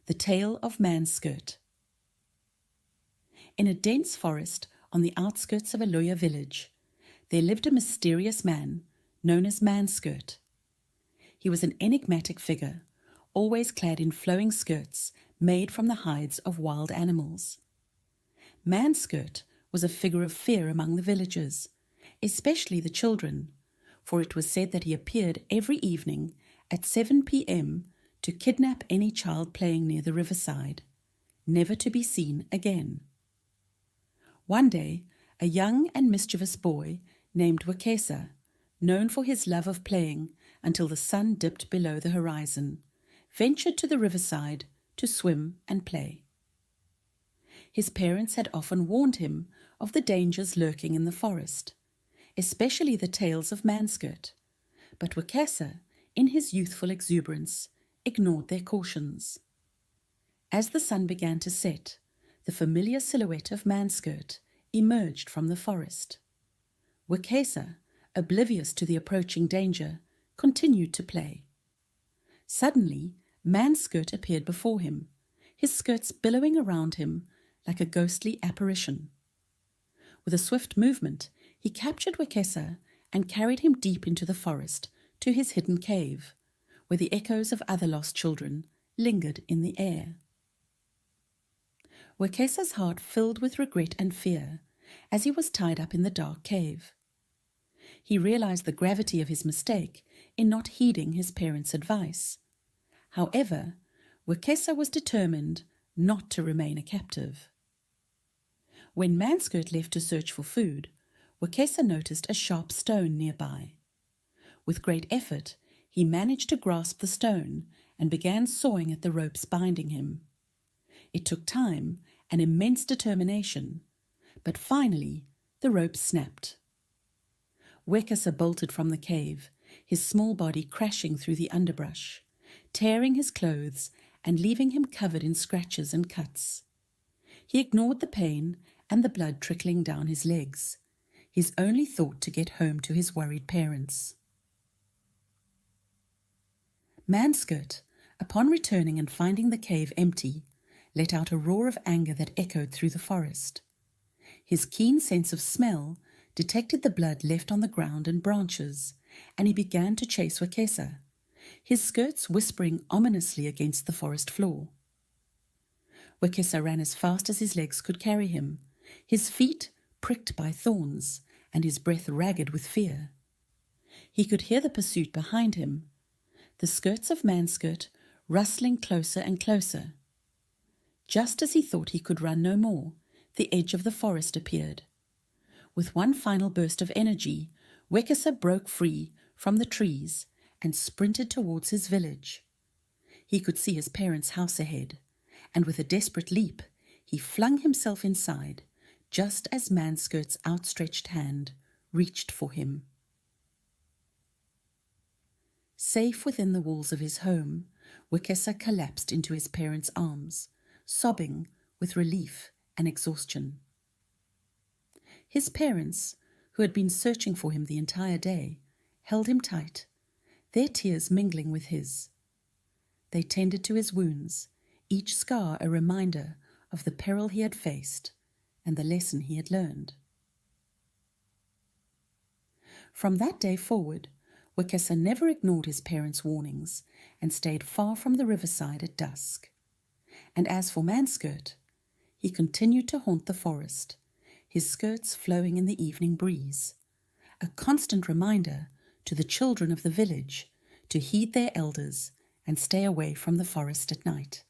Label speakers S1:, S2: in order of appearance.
S1: The Tale of ManSkirt. In a dense forest on the outskirts of a Luyah village, there lived a mysterious man known as ManSkirt. He was an enigmatic figure, always clad in flowing skirts made from the hides of wild animals. ManSkirt was a figure of fear among the villagers, especially the children, for it was said that he appeared every evening at 7 p.m. to kidnap any child playing near the riverside, never to be seen again. One day, a young and mischievous boy named Luyah, known for his love of playing until the sun dipped below the horizon, ventured to the riverside to swim and play. His parents had often warned him of the dangers lurking in the forest, especially the tales of ManSkirt, but Luyah, in his youthful exuberance, ignored their cautions. As the sun began to set, the familiar silhouette of ManSkirt emerged from the forest. Luyah, oblivious to the approaching danger, continued to play. Suddenly, ManSkirt appeared before him, his skirts billowing around him like a ghostly apparition. With a swift movement, he captured Luyah and carried him deep into the forest to his hidden cave, where the echoes of other lost children lingered in the air. Luyah's heart filled with regret and fear as he was tied up in the dark cave. He realized the gravity of his mistake in not heeding his parents' advice. However, Luyah was determined not to remain a captive. When ManSkirt left to search for food, Luyah noticed a sharp stone nearby. With great effort, he managed to grasp the stone and began sawing at the ropes binding him. It took time and immense determination, but finally the ropes snapped. Luyah bolted from the cave, his small body crashing through the underbrush, tearing his clothes and leaving him covered in scratches and cuts. He ignored the pain and the blood trickling down his legs, his only thought to get home to his worried parents. ManSkirt, upon returning and finding the cave empty, let out a roar of anger that echoed through the forest. His keen sense of smell detected the blood left on the ground and branches, and he began to chase Luyah, his skirts whispering ominously against the forest floor. Luyah ran as fast as his legs could carry him, his feet pricked by thorns and his breath ragged with fear. He could hear the pursuit behind him, the skirts of ManSkirt rustling closer and closer. Just as he thought he could run no more, the edge of the forest appeared. With one final burst of energy, Luyah broke free from the trees and sprinted towards his village. He could see his parents' house ahead, and with a desperate leap, he flung himself inside, just as ManSkirt's outstretched hand reached for him. Safe within the walls of his home, Luyah collapsed into his parents' arms, sobbing with relief and exhaustion. His parents, who had been searching for him the entire day, held him tight, their tears mingling with his. They tended to his wounds, each scar a reminder of the peril he had faced and the lesson he had learned. From that day forward, Luyah never ignored his parents' warnings and stayed far from the riverside at dusk. And as for ManSkirt, he continued to haunt the forest, his skirts flowing in the evening breeze, a constant reminder to the children of the village to heed their elders and stay away from the forest at night.